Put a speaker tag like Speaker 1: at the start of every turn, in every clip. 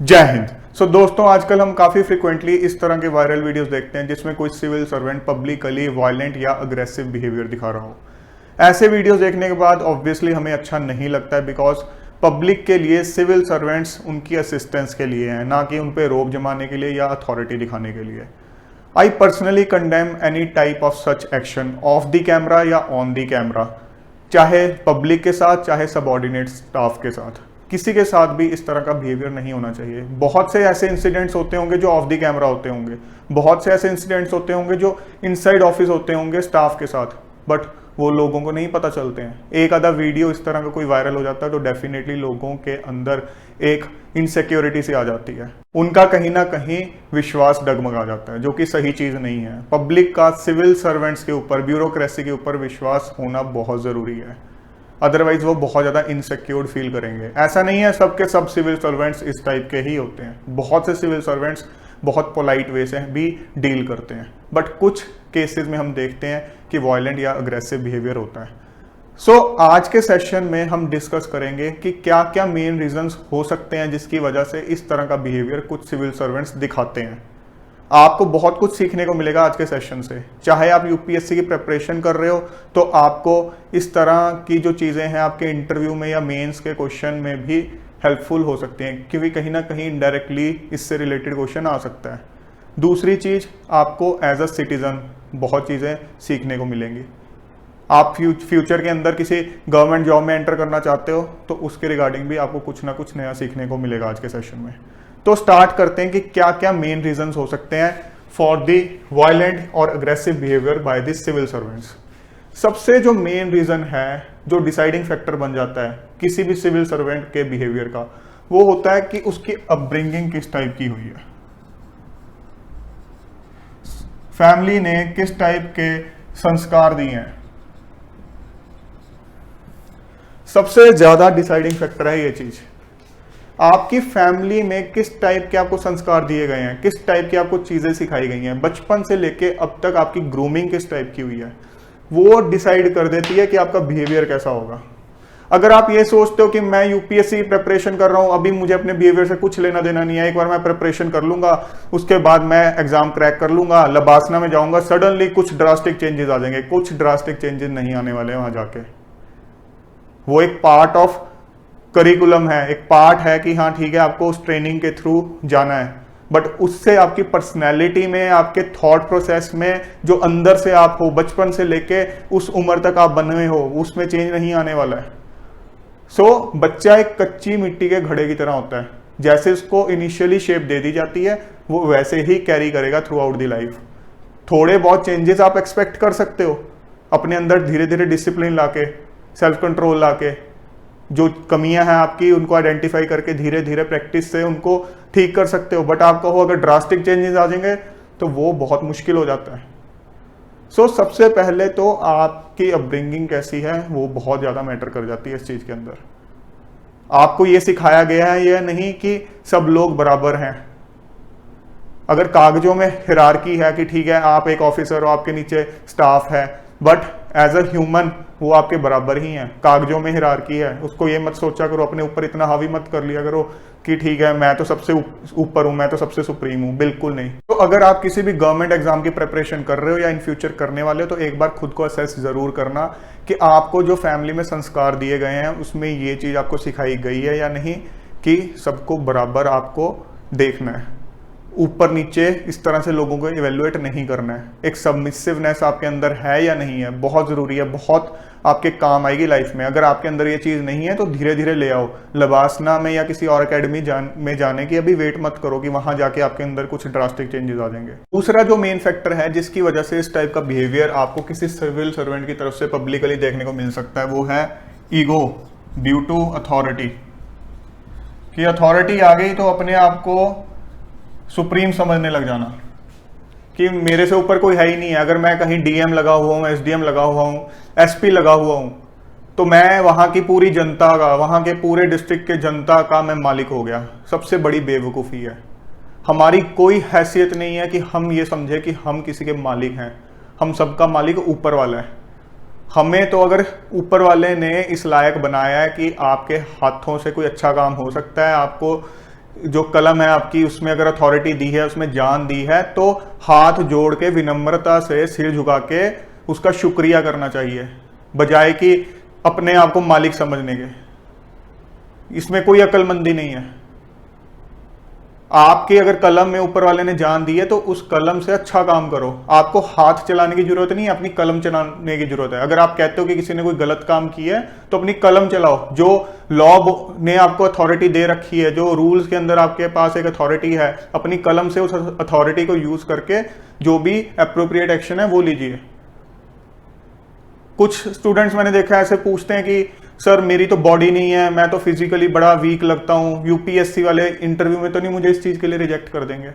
Speaker 1: जय हिंद। दोस्तों, आजकल हम काफ़ी फ्रिक्वेंटली इस तरह के वायरल वीडियोस देखते हैं जिसमें कोई सिविल सर्वेंट पब्लिकली वायलेंट या अग्रेसिव बिहेवियर दिखा रहा हो। ऐसे वीडियोस देखने के बाद ऑब्वियसली हमें अच्छा नहीं लगता है, बिकॉज पब्लिक के लिए सिविल सर्वेंट्स उनकी असिस्टेंस के लिए हैं, ना कि उन पर रोब जमाने के लिए या अथॉरिटी दिखाने के लिए। I personally condemn any type of such action of the camera या ऑन द कैमरा, चाहे पब्लिक के साथ चाहे सबऑर्डिनेट स्टाफ के साथ। किसी के साथ भी इस तरह का बिहेवियर नहीं होना चाहिए। बहुत से ऐसे इंसिडेंट्स होते होंगे जो ऑफ द कैमरा होते होंगे, बहुत से ऐसे इंसिडेंट्स होते होंगे जो इनसाइड ऑफिस होते होंगे स्टाफ के साथ, बट वो लोगों को नहीं पता चलते हैं। एक आधा वीडियो इस तरह का कोई वायरल हो जाता है तो डेफिनेटली लोगों के अंदर एक इनसिक्योरिटी सी आ जाती है, उनका कहीं ना कहीं विश्वास डगमगा जाता है, जो कि सही चीज़ नहीं है। पब्लिक का सिविल सर्वेंट्स के ऊपर, ब्यूरोक्रेसी के ऊपर विश्वास होना बहुत ज़रूरी है, अदरवाइज वो बहुत ज़्यादा इनसिक्योर फील करेंगे। ऐसा नहीं है सबके सब सिविल सर्वेंट्स इस टाइप के ही होते हैं, बहुत से सिविल सर्वेंट्स बहुत पोलाइट वे से भी डील करते हैं, बट कुछ केसेस में हम देखते हैं कि वायलेंट या अग्रेसिव बिहेवियर होता है। आज के सेशन में हम डिस्कस करेंगे कि क्या क्या मेन रीजंस हो सकते हैं जिसकी वजह से इस तरह का बिहेवियर कुछ सिविल सर्वेंट्स दिखाते हैं। आपको बहुत कुछ सीखने को मिलेगा आज के सेशन से। चाहे आप यूपीएससी की प्रिपरेशन कर रहे हो तो आपको इस तरह की जो चीज़ें हैं आपके इंटरव्यू में या मेंस के क्वेश्चन में भी हेल्पफुल हो सकती हैं, क्योंकि कहीं ना कहीं इनडायरेक्टली इससे रिलेटेड क्वेश्चन आ सकता है। दूसरी चीज़, आपको एज अ सिटीज़न बहुत चीज़ें सीखने को मिलेंगी। आप फ्यूचर के अंदर किसी गवर्नमेंट जॉब में एंटर करना चाहते हो तो उसके रिगार्डिंग भी आपको कुछ ना कुछ नया सीखने को मिलेगा आज के सेशन में। तो स्टार्ट करते हैं कि क्या क्या मेन रीजंस हो सकते हैं फॉर द वायलेंट और aggressive behaviour by the civil servants. सबसे जो मेन रीजन है, जो डिसाइडिंग फैक्टर बन जाता है किसी भी सिविल सर्वेंट के बिहेवियर का, वो होता है कि उसकी अपब्रिंगिंग किस टाइप की हुई है, फैमिली ने किस टाइप के संस्कार दिए हैं। सबसे ज्यादा डिसाइडिंग फैक्टर है ये चीज, आपकी फैमिली में किस टाइप के आपको संस्कार दिए गए हैं, किस टाइप की आपको चीजें सिखाई गई हैं, बचपन से लेके अब तक आपकी ग्रूमिंग किस टाइप की हुई है, वो डिसाइड कर देती है कि आपका बिहेवियर कैसा होगा। अगर आप ये सोचते हो कि मैं यूपीएससी प्रिपरेशन कर रहा हूं, अभी मुझे अपने बिहेवियर से कुछ लेना देना नहीं है, एक बार मैं प्रिपरेशन कर लूंगा उसके बाद मैं एग्जाम क्रैक कर लूंगा, लबासना में जाऊंगा, सडनली कुछ ड्रास्टिक चेंजेस आ जाएंगे, कुछ ड्रास्टिक चेंजेस नहीं आने वाले वहां जाके। वो एक पार्ट ऑफ करिकुलम है, एक पार्ट है कि हाँ ठीक है आपको उस ट्रेनिंग के थ्रू जाना है, बट उससे आपकी पर्सनैलिटी में, आपके थॉट प्रोसेस में, जो अंदर से आप हो बचपन से लेके उस उम्र तक आप बने हुए हो, उसमें चेंज नहीं आने वाला है। बच्चा एक कच्ची मिट्टी के घड़े की तरह होता है, जैसे उसको इनिशियली शेप दे दी जाती है वो वैसे ही कैरी करेगा थ्रू आउट दी लाइफ। थोड़े बहुत चेंजेस आप एक्सपेक्ट कर सकते हो अपने अंदर, धीरे धीरे डिसिप्लिन लाके, सेल्फ कंट्रोल लाके, जो कमियां हैं आपकी उनको आइडेंटिफाई करके धीरे धीरे प्रैक्टिस से उनको ठीक कर सकते हो। बट आप कहो अगर ड्रास्टिक चेंजेस आ जाएंगे तो वो बहुत मुश्किल हो जाता है। सबसे पहले तो आपकी अपब्रिंगिंग कैसी है वो बहुत ज्यादा मैटर कर जाती है इस चीज के अंदर। आपको ये सिखाया गया है यह नहीं कि सब लोग बराबर हैं। अगर कागजों में हिरार्की है कि ठीक है आप एक ऑफिसर हो, आपके नीचे स्टाफ है, बट एज अ ह्यूमन वो आपके बराबर ही हैं। कागजों में हिरार्की है, उसको ये मत सोचा करो, अपने ऊपर इतना हावी मत कर लिया करो कि ठीक है मैं तो सबसे ऊपर हूं, मैं तो सबसे सुप्रीम हूं, बिल्कुल नहीं। तो अगर आप किसी भी गवर्नमेंट एग्जाम की प्रिपरेशन कर रहे हो या इन फ्यूचर करने वाले हो तो एक बार खुद को असेस जरूर करना कि आपको जो फैमिली में संस्कार दिए गए हैं उसमें ये चीज आपको सिखाई गई है या नहीं, कि सबको बराबर आपको देखना है, ऊपर नीचे इस तरह से लोगों को इवेल्युएट नहीं करना है। एक सबमिसिवनेस आपके अंदर है या नहीं है, बहुत जरूरी है, बहुत आपके काम आएगी लाइफ में। अगर आपके अंदर ये चीज नहीं है तो धीरे धीरे ले आओ। लबासना में या किसी और एकेडमी में जाने की अभी वेट मत करो कि वहां जाके आपके अंदर कुछ ड्रास्टिक चेंजेस आ जाएंगे। दूसरा जो मेन फैक्टर है जिसकी वजह से इस टाइप का बिहेवियर आपको किसी सिविल सर्वेंट की तरफ से पब्लिकली देखने को मिल सकता है, वो है ईगो ड्यू टू अथॉरिटी। कि अथॉरिटी आ गई तो अपने आप को सुप्रीम समझने लग जाना कि मेरे से ऊपर कोई है ही नहीं है। अगर मैं कहीं डीएम लगा हुआ हूँ, एसडीएम लगा हुआ हूँ, एसपी लगा हुआ हूँ, तो मैं वहां की पूरी जनता का, वहां के पूरे डिस्ट्रिक्ट के जनता का मैं मालिक हो गया। सबसे बड़ी बेवकूफ़ी है। हमारी कोई हैसियत नहीं है कि हम ये समझे कि हम किसी के मालिक हैं। हम सबका मालिक ऊपर वाला है। हमें तो अगर ऊपर वाले ने इस लायक बनाया है कि आपके हाथों से कोई अच्छा काम हो सकता है, आपको जो कलम है आपकी, उसमें अगर अथॉरिटी दी है, उसमें जान दी है, तो हाथ जोड़ के विनम्रता से सिर झुका के उसका शुक्रिया करना चाहिए, बजाय कि अपने आप को मालिक समझने के। इसमें कोई अक्लमंदी नहीं है। आपके अगर कलम में ऊपर वाले ने जान दी है तो उस कलम से अच्छा काम करो। आपको हाथ चलाने की जरूरत नहीं है, अपनी कलम चलाने की जरूरत है। अगर आप कहते हो कि किसी ने कोई गलत काम किया है तो अपनी कलम चलाओ। जो लॉ ने आपको अथॉरिटी दे रखी है, जो रूल्स के अंदर आपके पास एक अथॉरिटी है, अपनी कलम से उस अथॉरिटी को यूज करके जो भी अप्रोप्रिएट एक्शन है वो लीजिए। कुछ स्टूडेंट्स मैंने देखा ऐसे पूछते हैं कि सर मेरी तो बॉडी नहीं है, मैं तो फिजिकली बड़ा वीक लगता हूँ, यूपीएससी वाले इंटरव्यू में तो नहीं मुझे इस चीज के लिए रिजेक्ट कर देंगे।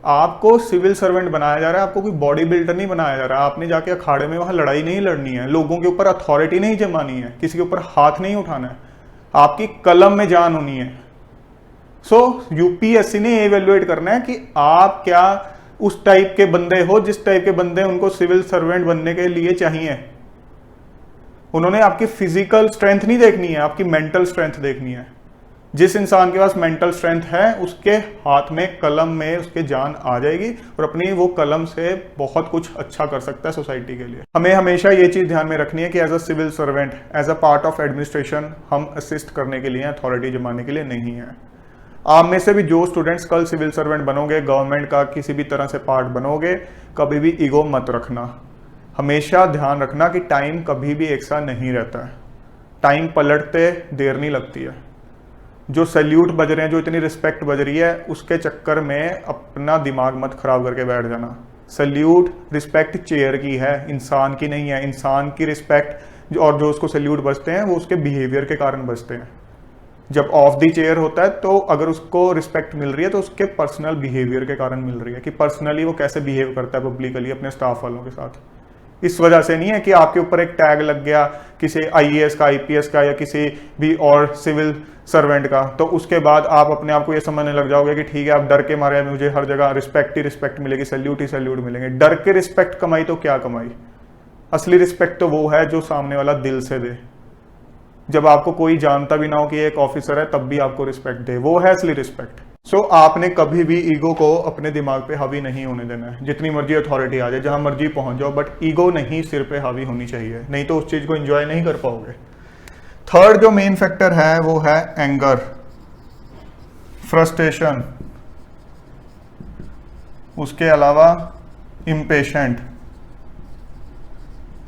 Speaker 1: आपको सिविल सर्वेंट बनाया जा रहा है, आपको कोई बॉडी बिल्डर नहीं बनाया जा रहा है। आपने जाके अखाड़े में वहां लड़ाई नहीं लड़नी है, लोगों के ऊपर अथॉरिटी नहीं जमानी है, किसी के ऊपर हाथ नहीं उठाना है, आपकी कलम में जान होनी है। सो यूपीएससी ने एवेल्युएट करना है कि आप क्या उस टाइप के बंदे हो जिस टाइप के बंदे उनको सिविल सर्वेंट बनने के लिए चाहिए। उन्होंने आपकी फिजिकल स्ट्रेंथ नहीं देखनी है, आपकी मेंटल स्ट्रेंथ देखनी है। जिस इंसान के पास मेंटल स्ट्रेंथ है उसके हाथ में कलम में उसके जान आ जाएगी और अपनी वो कलम से बहुत कुछ अच्छा कर सकता है सोसाइटी के लिए। हमें हमेशा ये चीज ध्यान में रखनी है कि as a civil servant, as a part of administration हम असिस्ट करने के लिए, अथॉरिटी जमाने के लिए नहीं है। आप में से भी जो स्टूडेंट्स कल सिविल सर्वेंट बनोगे, गवर्नमेंट का किसी भी तरह से पार्ट बनोगे, कभी भी ईगो मत रखना। हमेशा ध्यान रखना कि टाइम कभी भी एक साथ नहीं रहता है। टाइम पलटते देर नहीं लगती है। जो सैल्यूट बज रहे हैं, जो इतनी रिस्पेक्ट बज रही है, उसके चक्कर में अपना दिमाग मत खराब करके बैठ जाना। सैल्यूट रिस्पेक्ट चेयर की है, इंसान की नहीं है। इंसान की रिस्पेक्ट और जो उसको सैल्यूट बजते हैं वो उसके बिहेवियर के कारण बजते हैं। जब ऑफ द चेयर होता है तो अगर उसको रिस्पेक्ट मिल रही है तो उसके पर्सनल बिहेवियर के कारण मिल रही है, कि पर्सनली वो कैसे बिहेव करता है पब्लिकली अपने स्टाफ वालों के साथ। इस वजह से नहीं है कि आपके ऊपर एक टैग लग गया किसी आईएएस का, आईपीएस का या किसी भी और सिविल सर्वेंट का, तो उसके बाद आप अपने आप को ये समझने लग जाओगे कि ठीक है अब डर के मारे मुझे हर जगह रिस्पेक्ट ही रिस्पेक्ट मिलेगी, सैल्यूट ही सैल्यूट मिलेंगे। डर के रिस्पेक्ट कमाई तो क्या कमाई। असली रिस्पेक्ट तो वो है जो सामने वाला दिल से दे। जब आपको कोई जानता भी ना हो कि एक ऑफिसर है तब भी आपको रिस्पेक्ट दे, वो है असली रिस्पेक्ट। सो आपने कभी भी ईगो को अपने दिमाग पे हावी नहीं होने देना है। जितनी मर्जी अथॉरिटी आ जाए, जहां मर्जी पहुंच जाओ, बट ईगो नहीं सिर पे हावी होनी चाहिए, नहीं तो उस चीज को एंजॉय नहीं कर पाओगे। थर्ड जो मेन फैक्टर है वो है एंगर, फ्रस्ट्रेशन, उसके अलावा इम्पेशेंट,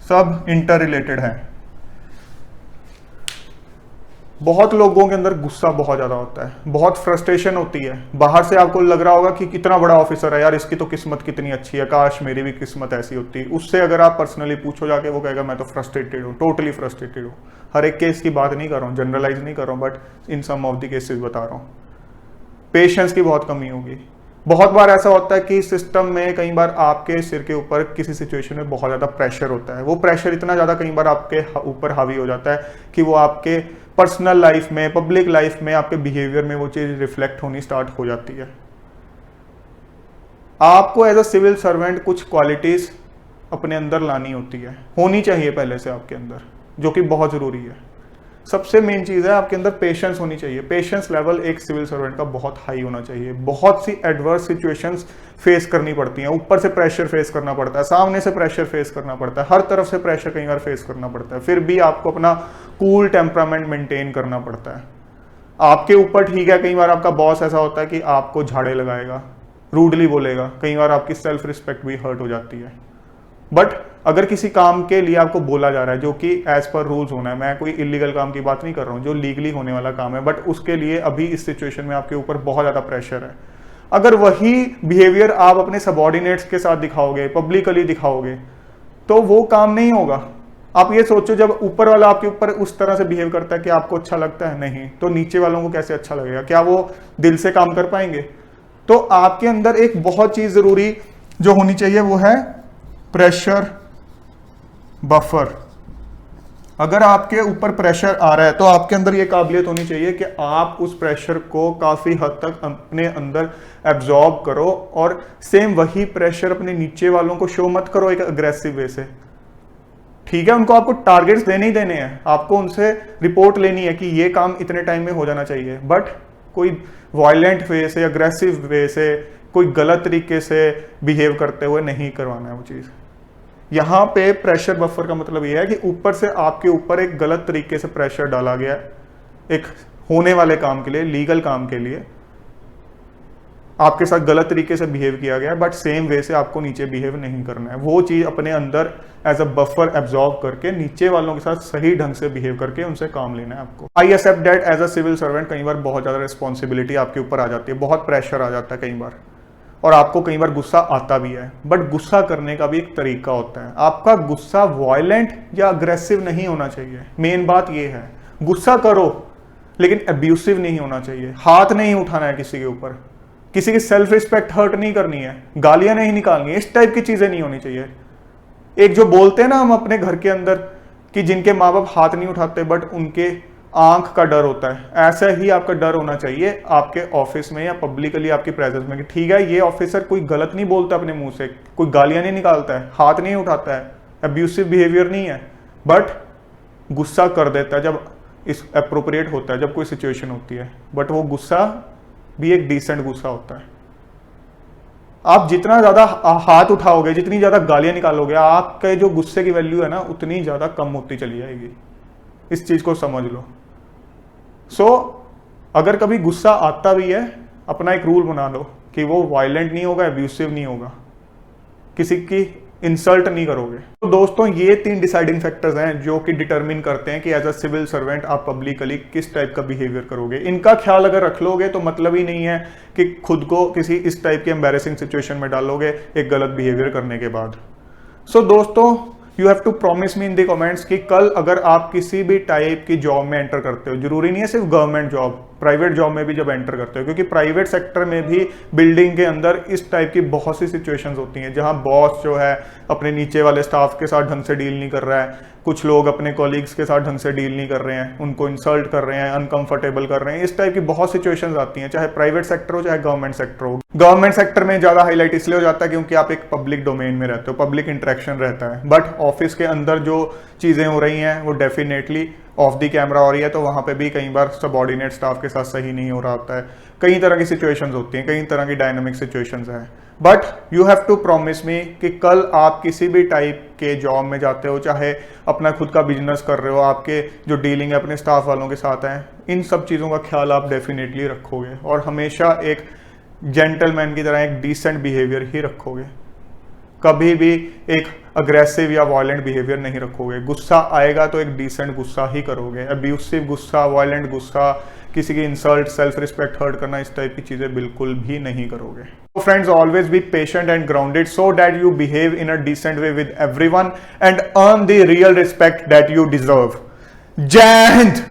Speaker 1: सब इंटर रिलेटेड है। बहुत लोगों के अंदर गुस्सा बहुत ज्यादा होता है, बहुत फ्रस्ट्रेशन होती है। बाहर से आपको लग रहा होगा कि कितना बड़ा ऑफिसर है यार, इसकी तो किस्मत कितनी अच्छी है, काश मेरी भी किस्मत ऐसी होती। उससे अगर आप पर्सनली पूछो जाके, वो कहेगा मैं तो फ्रस्ट्रेटेड हूँ, टोटली फ्रस्ट्रेटेड हूँ। हर एक केस की बात नहीं कर रहा हूँ, जनरलाइज नहीं कर रहा हूँ, but in some of the cases बता रहा हूँ। पेशेंस की बहुत कमी होगी। बहुत बार ऐसा होता है कि सिस्टम में कई बार आपके सिर के ऊपर किसी सिचुएशन में बहुत ज्यादा प्रेशर होता है। वो प्रेशर इतना ज्यादा कई बार आपके ऊपर हावी हो जाता है कि वो आपके पर्सनल लाइफ में, पब्लिक लाइफ में, आपके बिहेवियर में वो चीज रिफ्लेक्ट होनी स्टार्ट हो जाती है। आपको एज अ सिविल सर्वेंट कुछ क्वालिटीज अपने अंदर लानी होती है, होनी चाहिए पहले से आपके अंदर, जो कि बहुत जरूरी है। सबसे मेन चीज है आपके अंदर पेशेंस होनी चाहिए। पेशेंस लेवल एक सिविल सर्वेंट का बहुत हाई होना चाहिए। बहुत सी एडवर्स सिचुएशंस फेस करनी पड़ती हैं, ऊपर से प्रेशर फेस करना पड़ता है, सामने से प्रेशर फेस करना पड़ता है, हर तरफ से प्रेशर कई बार फेस करना पड़ता है। फिर भी आपको अपना कूल टेम्परामेंट मेंटेन करना पड़ता है। आपके ऊपर ठीक है, कई बार आपका बॉस ऐसा होता है कि आपको झाड़े लगाएगा, रूडली बोलेगा, कई बार आपकी सेल्फ रिस्पेक्ट भी हर्ट हो जाती है। बट अगर किसी काम के लिए आपको बोला जा रहा है जो कि एज पर रूल्स होना है, मैं कोई इलीगल काम की बात नहीं कर रहा हूँ, जो लीगली होने वाला काम है, बट उसके लिए अभी इस सिचुएशन में आपके ऊपर बहुत ज्यादा प्रेशर है। अगर वही बिहेवियर आप अपने सबॉर्डिनेट्स के साथ दिखाओगे, पब्लिकली दिखाओगे, तो वो काम नहीं होगा। आप ये सोचो, जब ऊपर वाला आपके ऊपर उस तरह से बिहेव करता है कि आपको अच्छा लगता है, नहीं तो नीचे वालों को कैसे अच्छा लगेगा? क्या वो दिल से काम कर पाएंगे? तो आपके अंदर एक बहुत चीज जरूरी जो होनी चाहिए वो है प्रेशर बफर। अगर आपके ऊपर प्रेशर आ रहा है तो आपके अंदर ये काबिलियत होनी चाहिए कि आप उस प्रेशर को काफी हद तक अपने अंदर एब्जॉर्ब करो, और सेम वही प्रेशर अपने नीचे वालों को शो मत करो एक अग्रेसिव वे से। ठीक है, उनको आपको टारगेट्स देने ही देने हैं, आपको उनसे रिपोर्ट लेनी है कि ये काम इतने टाइम में हो जाना चाहिए, बट कोई वायलेंट वे से, अग्रेसिव वे से, कोई गलत तरीके से बिहेव करते हुए नहीं करवाना है वो चीज़। यहाँ पे प्रेशर बफर का मतलब ये है कि ऊपर से आपके ऊपर एक गलत तरीके से प्रेशर डाला गया है, एक होने वाले काम के लिए, लीगल काम के लिए आपके साथ गलत तरीके से बिहेव किया गया है, बट सेम वे से आपको नीचे बिहेव नहीं करना है। वो चीज़ अपने अंदर एज अ बफर एब्जॉर्ब करके नीचे वालों के साथ सही ढंग से बिहेव करके उनसे काम लेना है आपको। I accept that as a civil servant कई बार बहुत ज़्यादा रिस्पॉन्सिबिलिटी आपके ऊपर आ जाती है, बहुत प्रेशर आ जाता है कई बार, और आपको कई बार गुस्सा आता भी है, बट गुस्सा करने का भी एक तरीका होता है। आपका गुस्सा वायलेंट या अग्रेसिव नहीं होना चाहिए। मेन बात ये है, गुस्सा करो लेकिन अब्यूसिव नहीं होना चाहिए। हाथ नहीं उठाना है किसी के ऊपर, किसी की सेल्फ रिस्पेक्ट हर्ट नहीं करनी है, गालियां नहीं निकालनी है, इस टाइप की चीजें नहीं होनी चाहिए। एक जो बोलते हैं ना हम अपने घर के अंदर कि जिनके माँ बाप हाथ नहीं उठाते बट उनके आंख का डर होता है, ऐसा ही आपका डर होना चाहिए आपके ऑफिस में या पब्लिकली आपकी प्रेजेंस में कि ठीक है ये ऑफिसर कोई गलत नहीं बोलता अपने मुंह से, कोई गालियां नहीं निकालता है, हाथ नहीं उठाता है, अब्यूसिव बिहेवियर नहीं है, बट गुस्सा कर देता है जब इस अप्रोप्रिएट होता है, जब कोई सिचुएशन होती है, बट वो गुस्सा भी एक डिसेंट गुस्सा होता है। आप जितना ज्यादा हाथ उठाओगे, जितनी ज्यादा गालियां निकालोगे, आपके जो गुस्से की वैल्यू है ना उतनी ज्यादा कम होती चली जाएगी। इस चीज को समझ लो। अगर कभी गुस्सा आता भी है, अपना एक रूल बना लो कि वो वायलेंट नहीं होगा, अब्यूसिव नहीं होगा, किसी की इंसल्ट नहीं करोगे। तो दोस्तों ये 3 डिसाइडिंग फैक्टर्स हैं जो कि डिटरमिन करते हैं कि एज अ सिविल सर्वेंट आप पब्लिकली किस टाइप का बिहेवियर करोगे। इनका ख्याल अगर रख लोगे तो मतलब ही नहीं है कि खुद को किसी इस टाइप के एम्बैरेसिंग सिचुएशन में डालोगे एक गलत बिहेवियर करने के बाद। दोस्तों you have to promise me in the comments कि कल अगर आप किसी भी टाइप की जॉब में एंटर करते हो, जरूरी नहीं है सिर्फ गवर्नमेंट जॉब, प्राइवेट जॉब में भी जब एंटर करते हो, क्योंकि प्राइवेट सेक्टर में भी बिल्डिंग के अंदर इस टाइप की बहुत सी सिचुएशंस होती हैं जहां बॉस जो है अपने नीचे वाले स्टाफ के साथ ढंग से डील नहीं कर रहा है, कुछ लोग अपने कॉलीग्स के साथ ढंग से डील नहीं कर रहे हैं, उनको इंसल्ट कर रहे हैं, अनकंफर्टेबल कर रहे हैं। इस टाइप की बहुत सिचुएशंस आती हैं, चाहे प्राइवेट सेक्टर हो चाहे गवर्नमेंट सेक्टर हो। गवर्नमेंट सेक्टर में ज्यादा हाईलाइट इसलिए हो जाता है क्योंकि आप एक पब्लिक डोमेन में रहते हो, पब्लिक इंटरेक्शन रहता है, बट ऑफिस के अंदर जो चीजें हो रही हैं वो डेफिनेटली ऑफ द कैमरा हो रही है, तो वहां पे भी कई बार सबऑर्डिनेट स्टाफ के साथ सही नहीं हो रहा होता है। कई तरह की सिचुएशंस होती हैं, कई तरह की डायनामिक सिचुएशंस हैं, but you have to promise me कि कल आप किसी भी टाइप के जॉब में जाते हो, चाहे अपना खुद का बिजनेस कर रहे हो, आपके जो डीलिंग है अपने स्टाफ वालों के साथ है, इन सब चीज़ों का ख्याल आप डेफिनेटली रखोगे और हमेशा एक जेंटलमैन की तरह एक डिसेंट बिहेवियर ही रखोगे। कभी भी एक अग्रेसिव या वायलेंट बिहेवियर नहीं रखोगे। गुस्सा आएगा तो एक डिसेंट गुस्सा ही करोगे। अब्यूसिव गुस्सा, वायलेंट गुस्सा, किसी की इंसल्ट, सेल्फ रिस्पेक्ट हर्ट करना, इस टाइप की चीजें बिल्कुल भी नहीं करोगे। So friends, always be patient and grounded so that you behave in a decent way with everyone and earn the real respect that you deserve. जय हिंद।